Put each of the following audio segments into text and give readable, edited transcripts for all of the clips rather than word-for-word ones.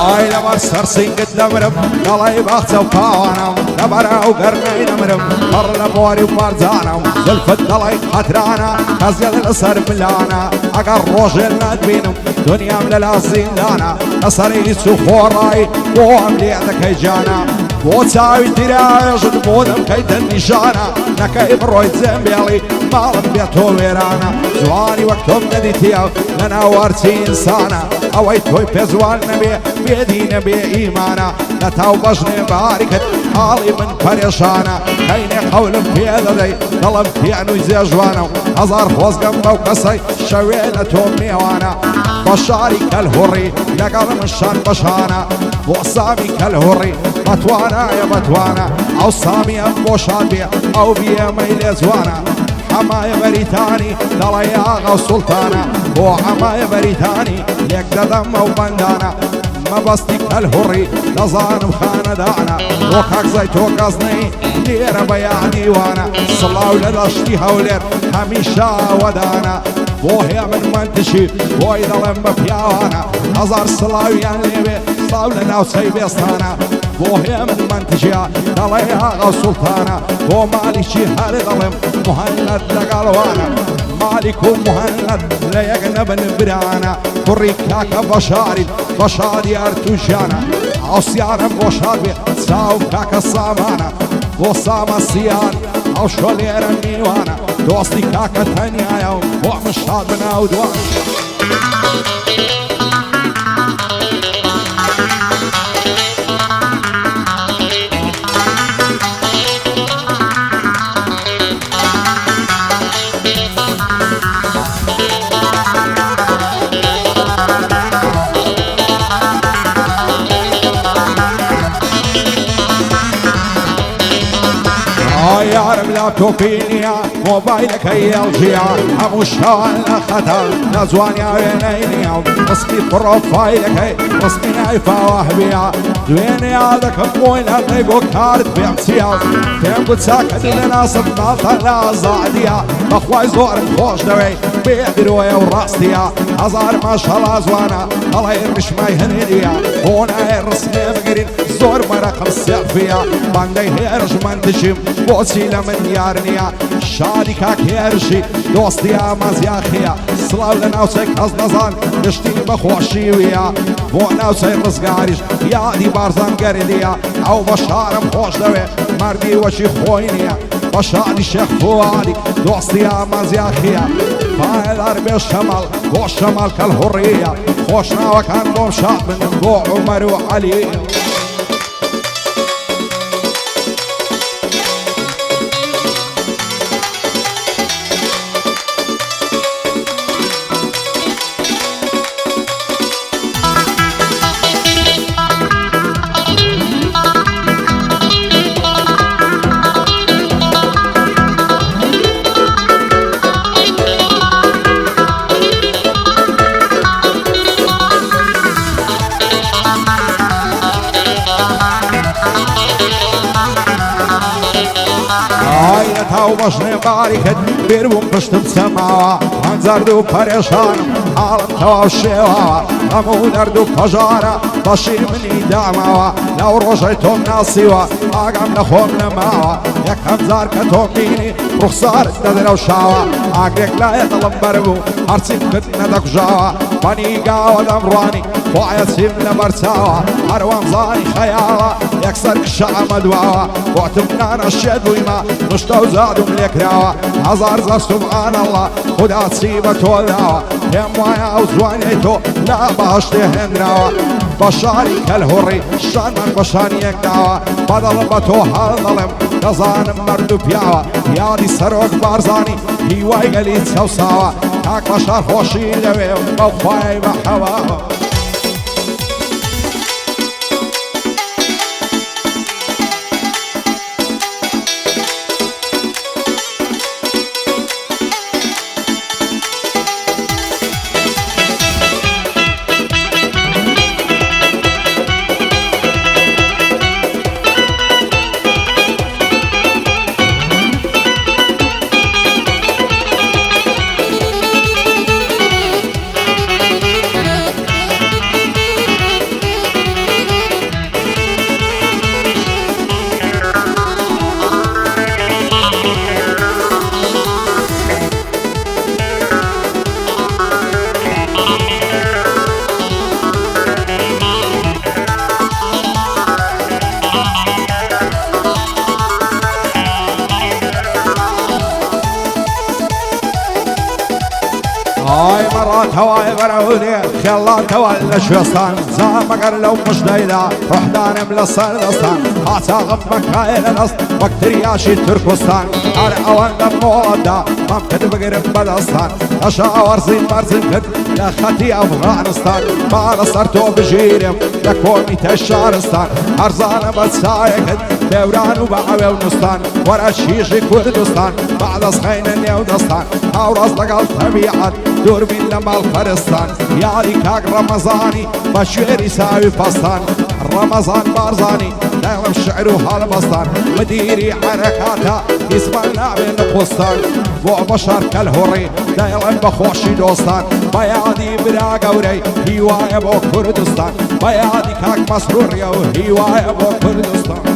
ئای لەبەر سەرسینگت دەمرم دەڵێ باخچە و پاوانم لەبەرە و گەرمەی نەمرم پڕ لە بۆری و بارزانم زولفت دەڵێ قەترانە کەزیێت لەسەر ملانە ئەگەر ڕۆژێ ناتبینم دنیام لەلا زیندانە لەسەری هیچ و خۆڕایی بۆ ئەم لێ دەکەی جانە بۆ چاوی تیراژت بۆ دەمکەیتە نیشانە نەکەی بڕۆی جێمبێڵی ماڵم بێتۆ وێرانە جوانی وەک تۆم نەدیتیە لە ناوارچی ئینسانە ئەوەی تۆی پێزوان نەبێ بێدینە بێ ئیمانە لە تاو بەژنێ بارکت حاڵی من پەرێشانە کەینێ قەولم پێ دەدەی دڵم پیانووی زێژوانە و هەزار خۆزگەم بەو کەسەی شەوێ لە تۆ میێوانە بە شاری کەلهوڕی لەگەڵ من شان بەشانە بۆ سامی کەلهوڕی بەتوانایە بەتوانە ئەو سامی ئەم بۆ شاد بێ ئەو بیێمەی لێ جوانە حمایە بەریتانی دەڵێ ئاغا و سوڵتانە بۆ حمایە بەریتانی لێک دەدەم ئەو بەندانە مەبەستی کەلهوڕی دەزانم خانەدانە بۆ کاکزای تۆ کەزنەی لێرە بەیانیوانە سڵاو لە دەشتی هەولێر هەمیشە وەدانە بۆ هێ من منتشی بۆی دەڵێم بە پیاوانە هەزار سڵاویان لێوێ سڵاو لە ناوچەی بێستانە بۆ هێ من منتشیە دەڵێ ئاغا سوڵتانە بۆ مالیکی هەر دەڵێم مهەنەت لەگەڵوانە مالك ومهند لا يغنبن برانا كوري كاكا بشاري بشاري ارتوشانا عصيانا بوشاري ساو كاكا سامانا وصاما سيان او شوليرا ميوانا دوستي كاكا تانيا ومشاد بنا ودوان يارم لا توفينيا موبايلك هي الجيا ابو الشوال خطر نزوان يا وينينيا اسمي بروفايلك هي اسمي نايفا وهبيا دويني هذاك موينة طيقو كارت بيمسيا تيم قد ساكت لنا صدنا طلا زعديا اخواي زور خوش دوي بيدرويا وراستيا هزار ما شاء الله زوانا الله يرمش ما يهنيديا هنا الرسمي بقرين زور مرقم السيفيا باندي هيرج منتشم وسيلة من يارنيا شادي كاكيرشي دوستي مزياخيا سلاو لناوسك أزنزان نشتي بخوشي ويا بو ناوسي رزقاريش يا دي بارزان قرديا أو بشارم خوش دوي مردي وشي خوينيا بشاري شيخ فوادي دوستي مزياخيا فايلار بالشمال بو الشمال كالهرية خوشنا وكان بو شاد من بو عمر وعلي وبشني باركت بيربون بشتم سماوا انزردو پرشانم حالم تواو شیوا امو دردو پجارا باشی منی داماوا لو روشی توم ناسیوا آگم نخوم نماوا یکم زار کتوم بینی رخصار ددرو شاوا آگرک لایت لمبربو هرچی کت ندک جاوا بانی گاوا دمرانی وعيا سيمنا برساوا هروان زاني خيالا يكسر كشعة مدواوا وعتمنا نشد ويما نشتو زادو مليكراوا هزار زر سبحان الله خدا تسيبت ولاوا يم ويا وزوانيتو لا باشتي هندراوا بشاري كالهوري شان من بشاني يكداوا بدل بتو هالظلم نظانم مردو بياوا يادي سروك بارزاني هيواي قليت سوساوا هاك بشار خوشي دوي وفاي بحواوا تواي براودي خلا تولى شوستان زامقر لو مش دايدا رحدان ملصر دستان هاتا غمك هاي النص بكترياشي تركستان على أول دمودا ممكن بقرب بدستان تشاور زين برزين كد لخطي أفغانستان ما نصرتو بجيرم لكومي تشارستان أرزانا بتسايكد بوران وبعوي ونستان ورا شيشي كردستان بعد صخين النيودستان أورز لقل طبيعة دور من لما الفرستان يالي كاك رمضاني بشير يساوي فستان رمضان بارزاني دايم الشعر وهالبسطان مديري حركاتها يسمعنا من القسطان وبشر كالهوري دايم بخوشي دوستان بيادي برا قوري هواية بو كردستان بيادي كاك مسروري وهواية بو كردستان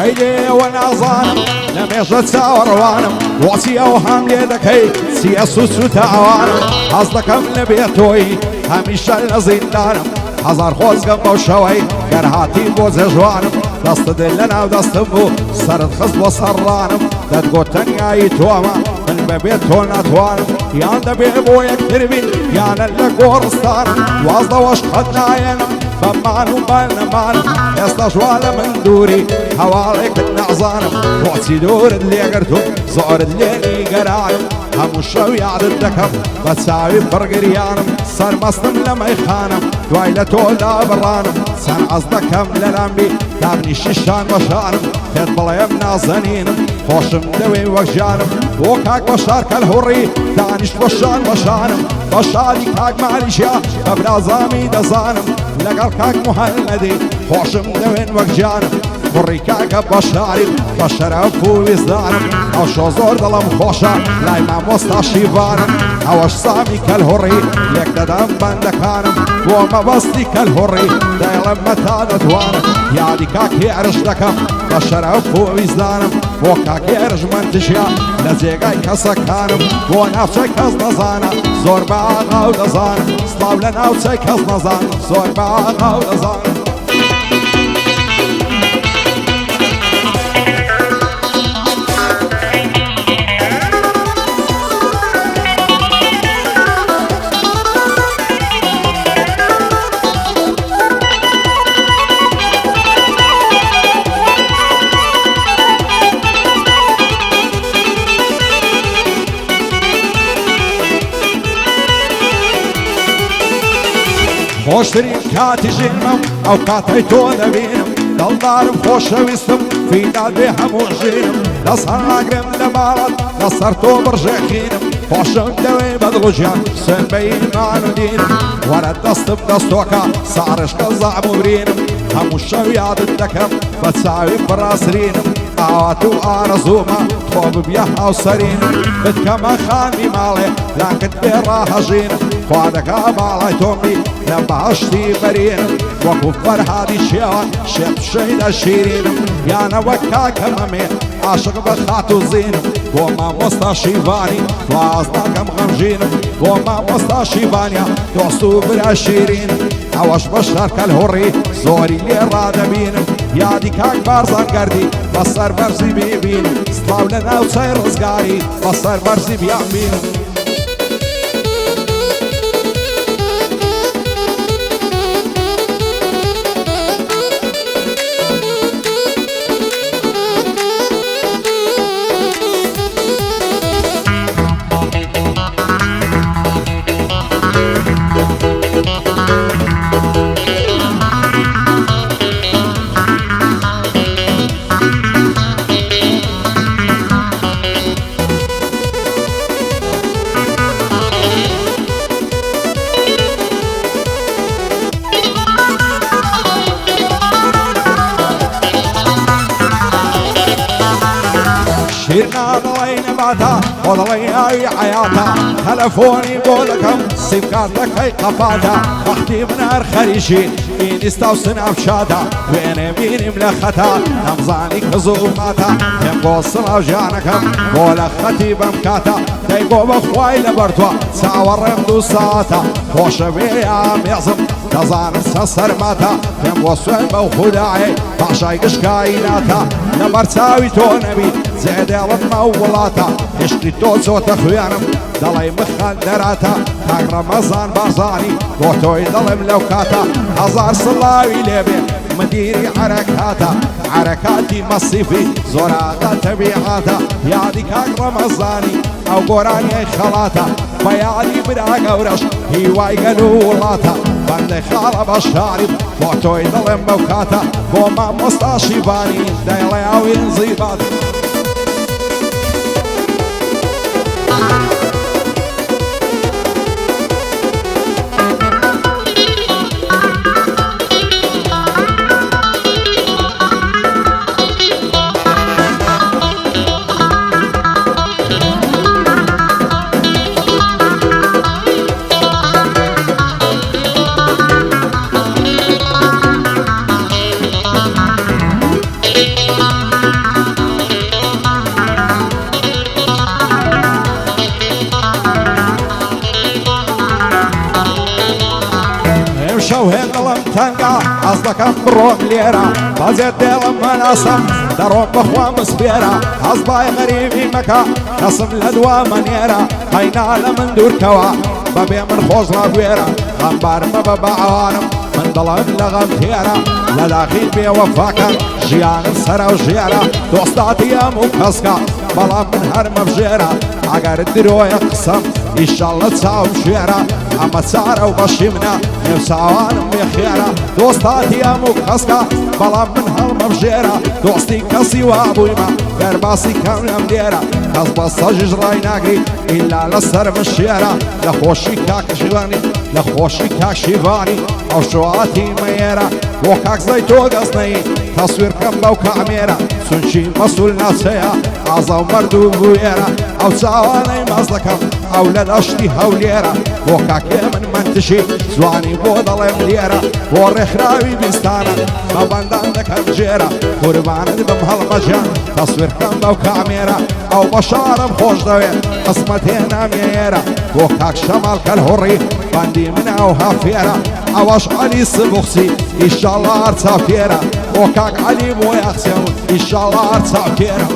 هيدي وانا ظالم لم يجد ساوروانم وعسي اوهام ليدكي سياسوس وتعوانم حصدكم لبيتوي هميشه لزندانم حزار خوز قم وشوي كرهاتي بوز جوانم دست دلنا ودست بو سرد خصب وصرانم تدقو تنياي توما من ببيتو نتوانم يان دبي بو يكتر بي يان اللقورستانم وازده واشقدناينم فمان وبالنا مان يستشوال من دوري حواليك النعزانم وعسي دور اللي قرتو زور اللي قرانم همو شوي عد الدكم بتساوي فرق ريانم صار مصنم لما يخانم دويلتو لا برانم سان عزدكم للانبي تابني شيشان وشانم فيت بلا يمنا زنينم خوشم دوي وجانم وكاك بشار كالهوري دانش بشان وشانم بشاري كاك معليشيا ببرازامي دزانم لقل كاك مهندي خوشم دوين وجانم بڕی کاکە بە شاری بە شەرەف و ویزدانم ئەو شۆ زۆر دڵم خۆشە لای مامۆستا شیڤانم ئەوەش سامی کەلهوڕی یەک دەدەم بەندەکانم بۆ مەبەستی کەلهوڕی دەیڵم مەتا دەتوانم یادی کاکی عرش دەکەم بە شەرەف و ویزدانم بۆ کاکی عرژمەندشیا لە جێگای کەسەکانم بۆ ناوچەی کەس نەزانە زۆر بە ئاغاو دەزانم سڵاو لە ناوچەی کەس نەزانم زۆر بە ئاغاو دەزانم خۆشترین کاتی ژینم ئەو کاتەی تۆ دەبینم دڵدارم خۆشەویستم فیداد بێ هەموو ژینم لەسەر ئاگرم لە ماڵەت لەسەر تۆ بڕژێکینم خۆشم دەوێ بەدڵژیان سوێن بە ئیمان و دینم وەرە دەستم دەستۆکە ساڕشکە زەعم و برینم هەموو شەو یادت دەکەم بە چاوی بڕاسرینم ئاوات و ئارەزوومە تۆ ببیە هاوسەرینم بتکەمە خانمی ماڵێ لاکت بێ ڕاهەژینم خوا دەکا باڵای تۆمی لە بەهەشتی بەرینم وەکو فەرهادی شێوان شێت شەیدە شیرینم یانە وەک کاکە مەمێ عاشق بە خات و زینم بۆ مامۆستا شیڤانی واز ناکەم غەمژینم بۆ مامۆستا شیڤانیا دۆست و برا شیرینم ئەوەش بەشدار کەلهوڕی زۆری لێ ڕادەبینم یادی کاک بارزان گەردی بەسەر بەرزی بیبینم سڵاو لە ناوچەی ڕزگاری بەسەر بەرزی بیان بینم شيرنا ضلي نباتا وضلي اي حياتا تلفوني بولكم سيبكارتك هي قفاتا اختي بنار خريشي مين يستوصنا بشاتا وين مين ملختا نمزاني كزوماتا ينقو صلاة جانكم ولا ختي بمكاتا تيقو بخواي لبرتوا ساور يمدو ساتا خوش بيا ميعزم تزان السسر ماتا ينقو سوين بوخداعي باشاي قشكايناتا نبرتاوي تو نبي زيد المولاتا اشتري توزو تخويانم دلي مخدراتا تاق رمضان بارزاني قوتوي دلي ملوكاتا هزار صلاوي ليبي مديري حركاتي مصيفي زوراتا تبيعاتا يادي كاق رمضاني او قراني خلاتا بيادي براق ورش هيواي قلولاتا بند خالب الشارب قوتوي دلي ملوكاتا وما مستاشيباني دايلي او ينزيبات وهين ظلم تنقع أصدقم بروم ليرة بازيت ديلم مناصم دروم بخوة مسبيرة أصباي غريبي مكا قسم الهدوى منيرة هينا لمن دور كوا ببي من خوش رابويرة غنبار مبابا عوانم من ظلم لغم تيرة للاخيل بي وفاكا جيان السرا وجيرة دوستاتي يا مكسكا بلا من هرم بجيرة عقار الدرو يقسم إن شاء الله تساوم شيرة أما تسارة وبشمنا نفساوانم بخيرة دوستاتي يا مكسكا بلا من هرم بجيرة دوستي كسي وابويما قرباسي كاملة مديرة كسب الصجج راي ناقري إلا لسر مشيرة لخوشي كاك شيفاني لخوشي كاك شيفاني أو شواتي ميرة وكاك زيتو قصني تصوير كم بو كاميرا سنشي مسؤول ناسيا عظم مردو بويرا أو ساواني مزلكم أو لدشتي هوليرا وكاك من منتشي زواني بوضل مليرا ورخراوي بستانا مباندان دك مجيرا قربان بمهالمجان تصوير كم بو كاميرا أو بشارم خوش دوير قسمتين ميرا وكاك شمال كالهوري باندي من أو هافيرا أواش علي سبوخسي إن شاء الله أرتسا فيرا وكاك علي مو يخسيون إن شاء الله أرتسا فيرا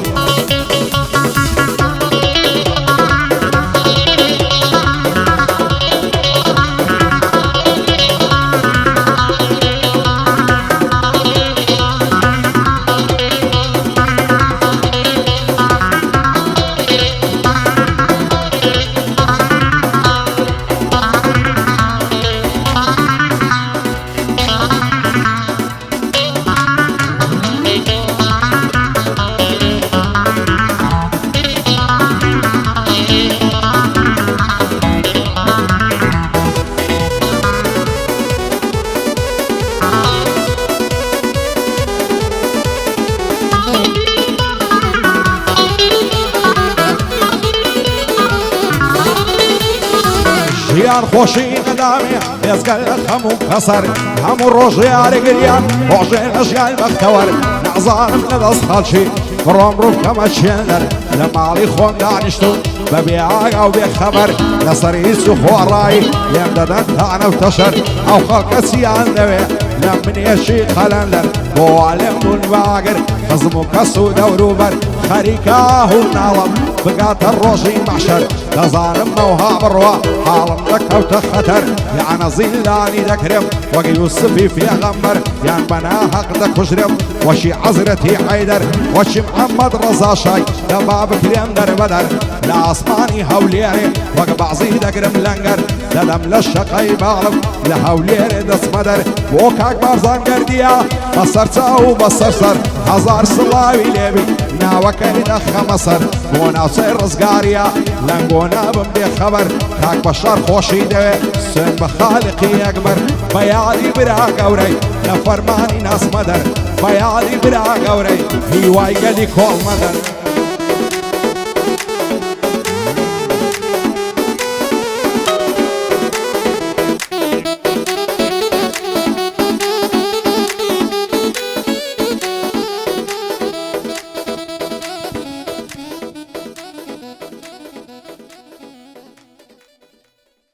جيان خوشي قدامي يزقل همو كسر همو روجي على قريان روجي نشيال مختور نعظام لدس خالشي فروم روف كما تشيندر لما علي خون دانشتو ببيعاق او بخبر نصريس وخوار راي يمددن تانا وتشر او خلق سيان دوي لمن يشي خلندر بو علم دون باقر خزمو كسو دوروبر خريكاه ونعلم بقات الروشي معشر تظالم موها بروا حالم دك وتخطر يعني زيلاني دكرم وقي يوسفي في غمر يعني بنا حق دك وشرم وشي عزرتي حيدر وشي محمد رضا شاي دباب كريم در بدر لا اسماني هوليري وقبعزي دكرم لنقر ددم للشقاي بعلم لهوليري دس مدر وكاك بارزان قرديا بصرتا وبصرصر هزار صلاوي ليبي ناوكي دخ مصر بونا سير رزقاريا لنقونا بمدي خبر كاك بشار خوشي دوي سن بخالقي اكبر بيالي برا قوري لفرماني ناس مدر بيالي برا قوري هي واي قلي كول مدر